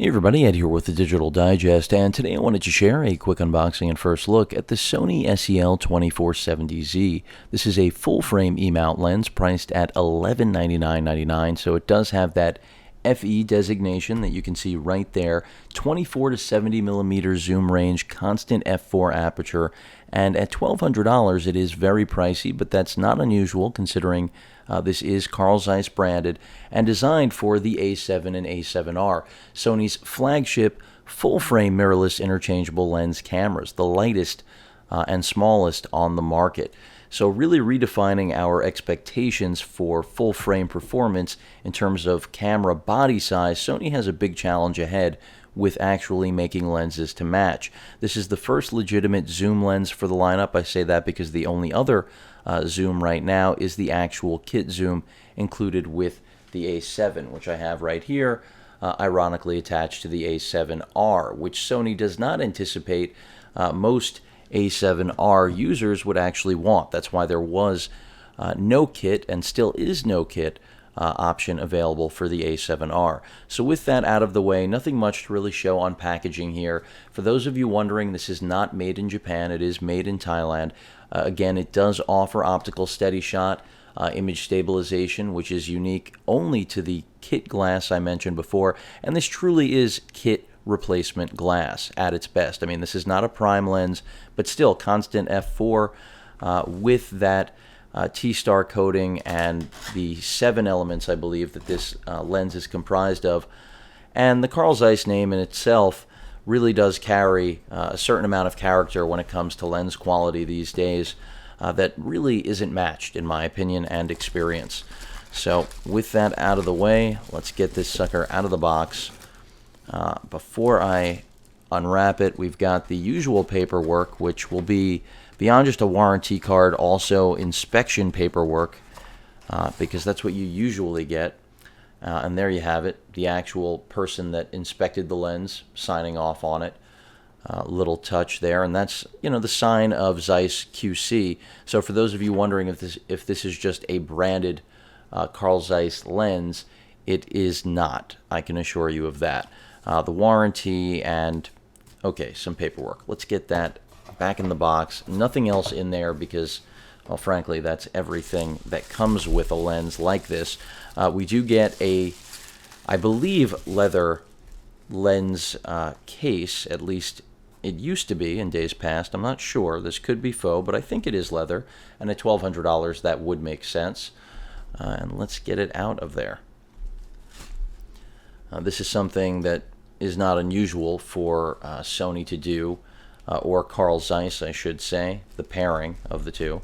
Hey everybody, Ed here with the Digital Digest, and today I wanted to share a quick unboxing and first look at the Sony SEL2470Z. This is a full-frame E-mount lens priced at $1199.99, so it does have that FE designation that you can see right there, 24 to 70 millimeter zoom range, constant f4 aperture, and at $1,200 it is very pricey, but that's not unusual considering this is Carl Zeiss branded and designed for the A7 and A7R, Sony's flagship full-frame mirrorless interchangeable lens cameras, the lightest and smallest on the market. So really redefining our expectations for full-frame performance in terms of camera body size. Sony has a big challenge ahead with actually making lenses to match. This is the first legitimate zoom lens for the lineup. I say that because the only other zoom right now is the actual kit zoom included with the A7, which I have right here, ironically attached to the A7R, which Sony does not anticipate most A7R users would actually want. That's why there was no kit and still is no kit option available for the A7R. So with that out of the way, nothing much to really show on packaging here. For those of you wondering, this is not made in Japan, it is made in Thailand. Again, it does offer optical steady shot image stabilization, which is unique only to the kit glass I mentioned before, and this truly is kit replacement glass at its best. I mean, this is not a prime lens, but still constant f4 with that T-star coating and the 7 elements I believe that this lens is comprised of. And the Carl Zeiss name in itself really does carry a certain amount of character when it comes to lens quality these days that really isn't matched in my opinion and experience. So with that out of the way, let's get this sucker out of the box. Before I unwrap it, we've got the usual paperwork, which will be beyond just a warranty card, also inspection paperwork, because that's what you usually get. And there you have it, the actual person that inspected the lens signing off on it. Little touch there, and that's, you know, the sign of Zeiss QC. So for those of you wondering if this is just a branded Carl Zeiss lens, it is not. I can assure you of that. The warranty and, okay, some paperwork. Let's get that back in the box. Nothing else in there because, well, frankly, that's everything that comes with a lens like this. We do get a, I believe, leather lens case, at least it used to be in days past. I'm not sure. This could be faux, but I think it is leather. And at $1,200, that would make sense. And let's get it out of there. This is something that is not unusual for Sony to do, or Carl Zeiss, I should say, the pairing of the two.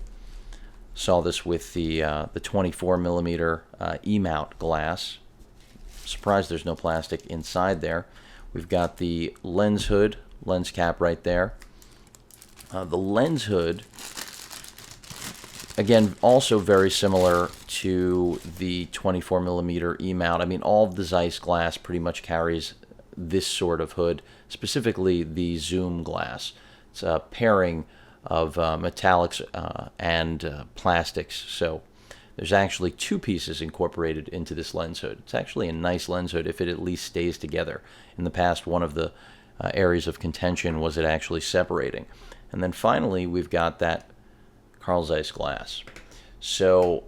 Saw this with the 24 millimeter E-mount glass. Surprised there's no plastic inside there. We've got the lens hood, lens cap right there. The lens hood, again, also very similar to the 24 millimeter E-mount. I mean, all of the Zeiss glass pretty much carries this sort of hood, specifically the zoom glass. It's a pairing of metallics and plastics. So there's actually two pieces incorporated into this lens hood. It's actually a nice lens hood if it at least stays together. In the past, one of the areas of contention was it actually separating. And then finally, we've got that Carl Zeiss glass. So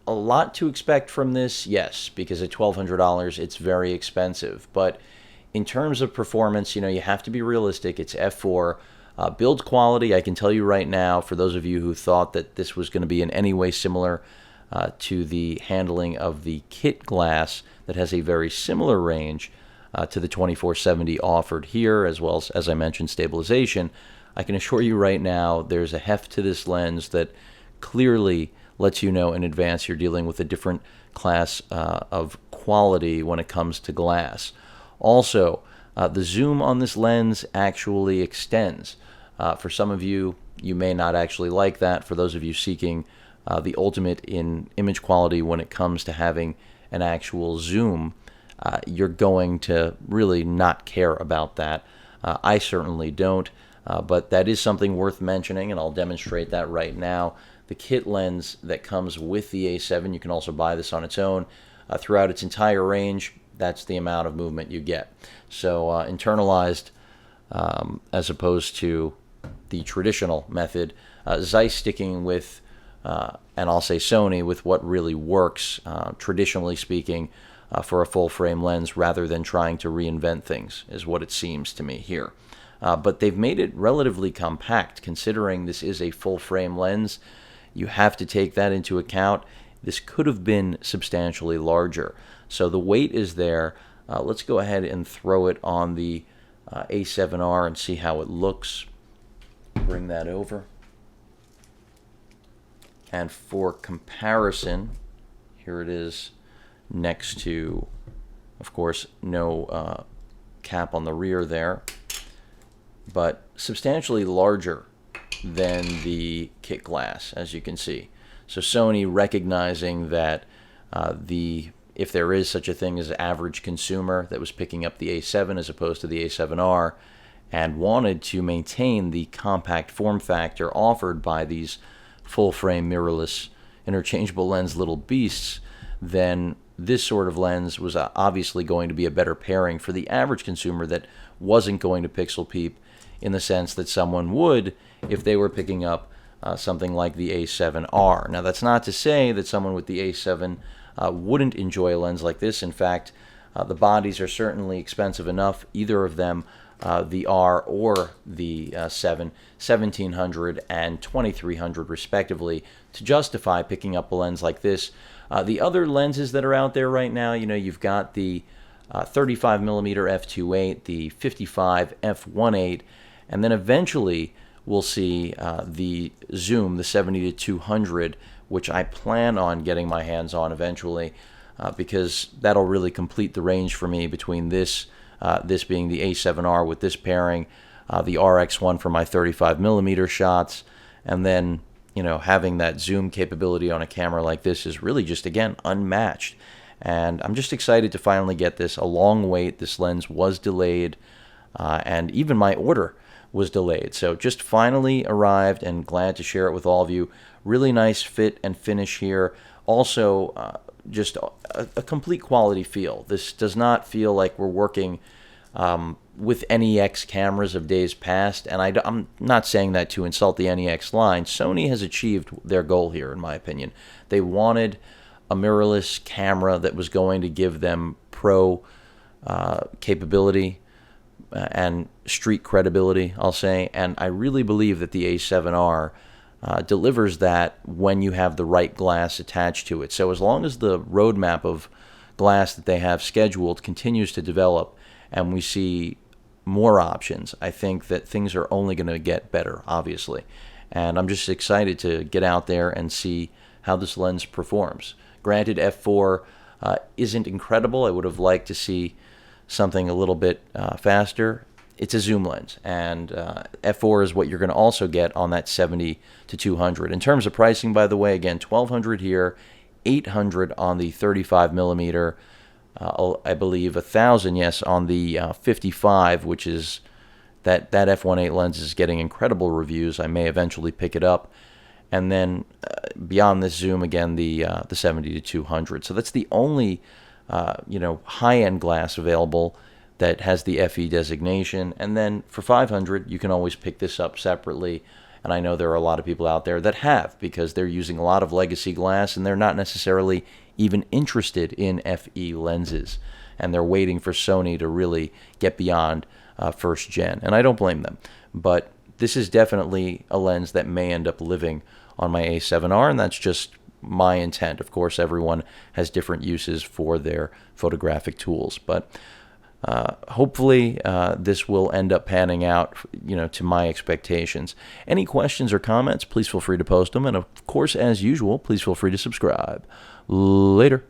a lot to expect from this, yes, because at $1,200 it's very expensive. But in terms of performance, you know, you have to be realistic. It's f4. Build quality, I can tell you right now, for those of you who thought that this was going to be in any way similar to the handling of the kit glass that has a very similar range to the 2470 offered here, as well as I mentioned, stabilization, I can assure you right now there's a heft to this lens that clearly lets you know in advance you're dealing with a different class of quality when it comes to glass. Also, the zoom on this lens actually extends. For some of you, you may not actually like that. For those of you seeking the ultimate in image quality when it comes to having an actual zoom, you're going to really not care about that. I certainly don't, but that is something worth mentioning, and I'll demonstrate that right now. The kit lens that comes with the A7, you can also buy this on its own throughout its entire range. that's the amount of movement you get. So internalized as opposed to the traditional method. Zeiss sticking with, and I'll say Sony, with what really works, traditionally speaking, for a full-frame lens rather than trying to reinvent things, is what it seems to me here. But they've made it relatively compact, considering this is a full-frame lens. You have to take that into account. This could have been substantially larger. So the weight is there. Let's go ahead and throw it on the A7R and see how it looks. Bring that over. And for comparison, here it is next to, of course, no cap on the rear there, but substantially larger than the kit glass, as you can see. So Sony recognizing that if there is such a thing as an average consumer that was picking up the A7 as opposed to the A7R and wanted to maintain the compact form factor offered by these full-frame mirrorless interchangeable lens little beasts, then this sort of lens was obviously going to be a better pairing for the average consumer that wasn't going to pixel peep in the sense that someone would if they were picking up something like the A7R. Now, that's not to say that someone with the A7 wouldn't enjoy a lens like this. In fact, the bodies are certainly expensive enough, either of them, the R or the 7, $1,700 and $2,300 respectively, to justify picking up a lens like this. The other lenses that are out there right now, you've got the 35mm f2.8, the 55 f1.8, and then eventually we'll see the zoom, the 70-200, which I plan on getting my hands on eventually, because that'll really complete the range for me between this being the A7R with this pairing, the RX1 for my 35mm shots, and then having that zoom capability on a camera like this is really just, again, unmatched. And I'm just excited to finally get this. A long wait. This lens was delayed, and even my order was delayed. So just finally arrived, and glad to share it with all of you. Really nice fit and finish here. Also, just a complete quality feel. This does not feel like we're working with NEX cameras of days past, and I'm not saying that to insult the NEX line. Sony has achieved their goal here, in my opinion. They wanted a mirrorless camera that was going to give them pro capability and street credibility, I'll say, and I really believe that the A7R delivers that when you have the right glass attached to it. So as long as the roadmap of glass that they have scheduled continues to develop and we see more options, I think that things are only going to get better, obviously. And I'm just excited to get out there and see how this lens performs. Granted, f4 isn't incredible. I would have liked to see something a little bit faster. It's a zoom lens, and f4 is what you're going to also get on that 70-200. In terms of pricing, by the way, again, $1,200 here, $800 on the 35mm, I believe $1,000, yes, on the 55, which is that f1.8 lens is getting incredible reviews. I may eventually pick it up. And then beyond this zoom, again, the 70-200. So that's the only high-end glass available that has the FE designation. And then for $500, you can always pick this up separately. And I know there are a lot of people out there that have, because they're using a lot of legacy glass and they're not necessarily even interested in FE lenses. And they're waiting for Sony to really get beyond first gen. And I don't blame them. But this is definitely a lens that may end up living on my A7R, and that's just my intent. Of course, everyone has different uses for their photographic tools, but hopefully this will end up panning out, to my expectations. Any questions or comments, please feel free to post them, and of course, as usual, please feel free to subscribe. Later.